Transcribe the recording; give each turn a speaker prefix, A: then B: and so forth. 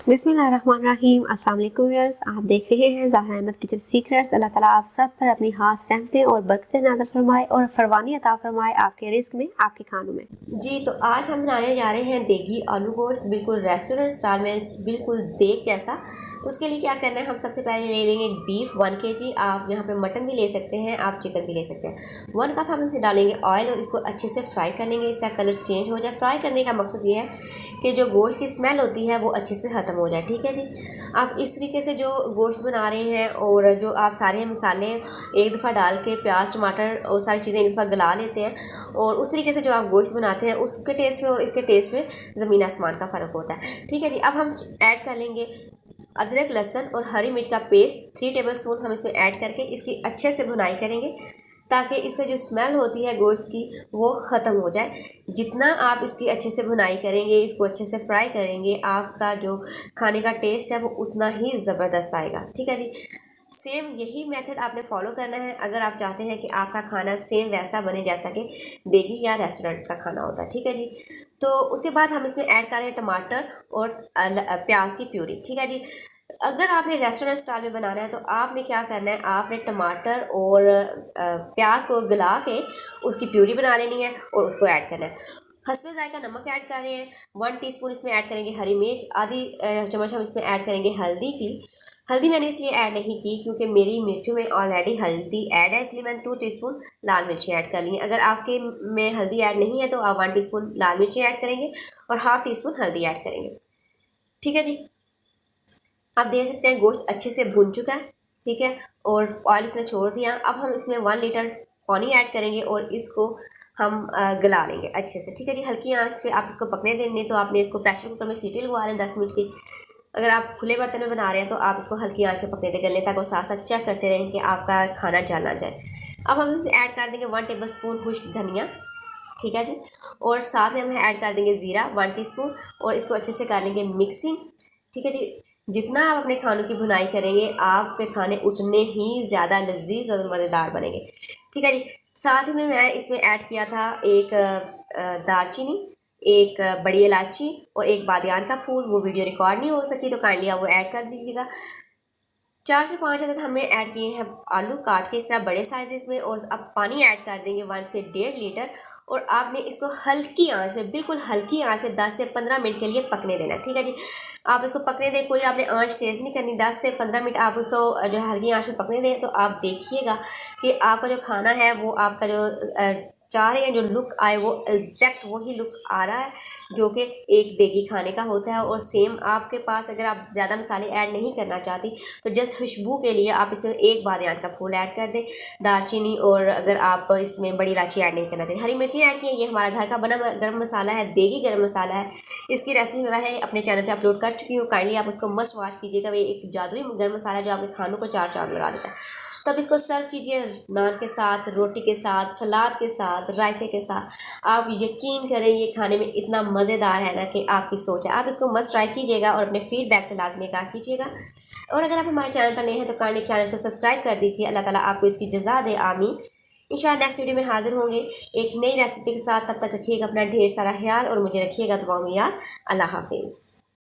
A: बिस्मिल्लाहिर्रहमानिर्रहीम। अस्सलाम वालेकुम व्यूअर्स, आप देख रहे हैं ज़हरा अहमद किचन सीक्रेट्स। अल्लाह ताला आप सब पर अपनी खास रहमतें और बरकतें नाज़िल फरमाए और फरवानी अता फरमाए आपके रिस्क में, आपके खानों में।
B: जी तो आज हम बनाने जा रहे हैं देगी आलू गोश्त, बिल्कुल रेस्टोरेंट स्टाइल में, बिल्कुल देग जैसा। तो उसके लिए क्या करना है, हम सबसे पहले ले लेंगे बीफ 1 kg। आप यहाँ पे मटन भी ले सकते हैं, आप चिकन भी ले सकते हैं। 1 कप हम इसमें डालेंगे ऑयल और इसको अच्छे से फ्राई कर लेंगे, इसका कलर चेंज हो जाए। फ्राई करने का मकसद ये है कि जो गोश्त की स्मेल होती है वो अच्छे से ख़त्म हो जाए। ठीक है जी, आप इस तरीके से जो गोश्त बना रहे हैं और जो आप सारे मसाले एक दफ़ा डाल के प्याज टमाटर और सारी चीज़ें एक दफ़ा गला लेते हैं, और उस तरीके से जो आप गोश्त बनाते हैं उसके टेस्ट में और इसके टेस्ट में ज़मीन आसमान का फ़र्क होता है। ठीक है जी, अब हम ऐड कर लेंगे अदरक लहसुन और हरी मिर्च का पेस्ट 3 टेबलस्पून हम इसमें ऐड करके इसकी अच्छे से भुनाई करेंगे, ताकि इसका जो स्मेल होती है गोश्त की वो ख़त्म हो जाए। जितना आप इसकी अच्छे से भुनाई करेंगे, इसको अच्छे से फ्राई करेंगे, आपका जो खाने का टेस्ट है वो उतना ही ज़बरदस्त आएगा। ठीक है जी, सेम यही मेथड आपने फॉलो करना है अगर आप चाहते हैं कि आपका खाना सेम वैसा बने जैसा कि देगी या रेस्टोरेंट का खाना होता है। ठीक है जी, तो उसके बाद हम इसमें ऐड कर रहे हैं टमाटर और प्याज की प्यूरी। ठीक है जी, अगर आपने रेस्टोरेंट स्टाइल में बनाना है तो आपने क्या करना है, आपने टमाटर और प्याज को गला के उसकी प्यूरी बना लेनी है और उसको ऐड करना है। हस्बे जायका नमक ऐड कर रहे हैं, 1 टीस्पून इसमें ऐड करेंगे हरी मिर्च, आधी चम्मच हम इसमें ऐड करेंगे हल्दी की। हल्दी मैंने इसलिए ऐड नहीं की क्योंकि मेरी मिर्चों में ऑलरेडी हल्दी ऐड है, इसलिए मैंने 2 टीस्पून लाल मिर्ची ऐड कर ली है। अगर आपके में हल्दी ऐड नहीं है तो आप 1 टीस्पून लाल मिर्ची ऐड करेंगे और हाफ टीस्पून हल्दी ऐड करेंगे। ठीक है जी, आप देख सकते हैं गोश्त अच्छे से भुन चुका है। ठीक है, और ऑयल इसने छोड़ दिया। अब हम इसमें 1 लीटर पानी ऐड करेंगे और इसको हम गला लेंगे अच्छे से। ठीक है जी, हल्की आंच पे आप इसको पकने देंगे। तो आपने इसको प्रेशर कुकर में सीटी लगवा लें 10 मिनट की। अगर आप खुले बर्तन में बना रहे हैं तो आप इसको हल्की आंच पे पकने दें गलने तक, और साथ साथ चेक करते रहें कि आपका खाना जल ना जाए। अब हम इसे ऐड कर देंगे 1 टेबल स्पून खुश्क धनिया। ठीक है जी, और साथ में हम ऐड कर देंगे ज़ीरा 1 टीस्पून और इसको अच्छे से कर लेंगे मिक्सिंग। ठीक है जी, जितना आप अपने खानों की भुनाई करेंगे आपके खाने उतने ही ज़्यादा लजीज और मज़ेदार बनेंगे। ठीक है जी, साथ ही में मैं इसमें ऐड किया था एक दालचीनी, एक बड़ी इलायची और एक बादियान का फूल। वो वीडियो रिकॉर्ड नहीं हो सकी तो काइंडली आप वो ऐड कर दीजिएगा। 4 से 5 अदद हमने ऐड किए हैं आलू काट के इस तरह बड़े साइजेस में, और अब पानी ऐड कर देंगे 1 से 1.5 लीटर, और आपने इसको हल्की आंच में, बिल्कुल हल्की आंच में 10 से 15 मिनट के लिए पकने देना है। ठीक है जी, आप इसको पकने दें, कोई आपने आंच तेज़ नहीं करनी। 10 से 15 मिनट आप उसको जो है हल्की आंच में पकने दें, तो आप देखिएगा कि आपका जो खाना है वो आपका जो चाह रहे हैं जो लुक आए वो एग्जैक्ट वही लुक आ रहा है जो कि एक देगी खाने का होता है। और सेम आपके पास अगर आप ज़्यादा मसाले ऐड नहीं करना चाहती तो जस्ट खुशबू के लिए आप इसमें एक बादियान का फूल ऐड कर दें, दालचीनी, और अगर आप इसमें बड़ी इलायची ऐड नहीं करना चाहिए, हरी मिर्ची ऐड की। ये हमारा घर का बना गर्म मसाला है, देगी गर्म मसाला है। इसकी रेसिपी मैं अपने चैनल पर अपलोड कर चुकी हूँ, काइंडली आप उसको मस्ट वॉच कीजिएगा। वे एक जादुई गर्म मसाला है जो आपके खानों को 4 चांद लगा देता है। तब इसको सर्व कीजिए नान के साथ, रोटी के साथ, सलाद के साथ, रायते के साथ। आप यकीन करें ये खाने में इतना मज़ेदार है ना कि आपकी सोच है। आप इसको मस्ट ट्राई कीजिएगा और अपने फीडबैक से लाजमी कहा कीजिएगा। और अगर आप हमारे चैनल पर नए हैं तो काइंडली चैनल को सब्सक्राइब कर दीजिए। अल्लाह ताला आपको इसकी जज़ा दे, आमीन। इंशाल्लाह नेक्स्ट वीडियो में हाजिर होंगे एक नई रेसिपी के साथ। तब तक रखिएगा अपना ढेर सारा ख्याल और मुझे रखिएगा दुआओं में याद। अल्लाह हाफिज़।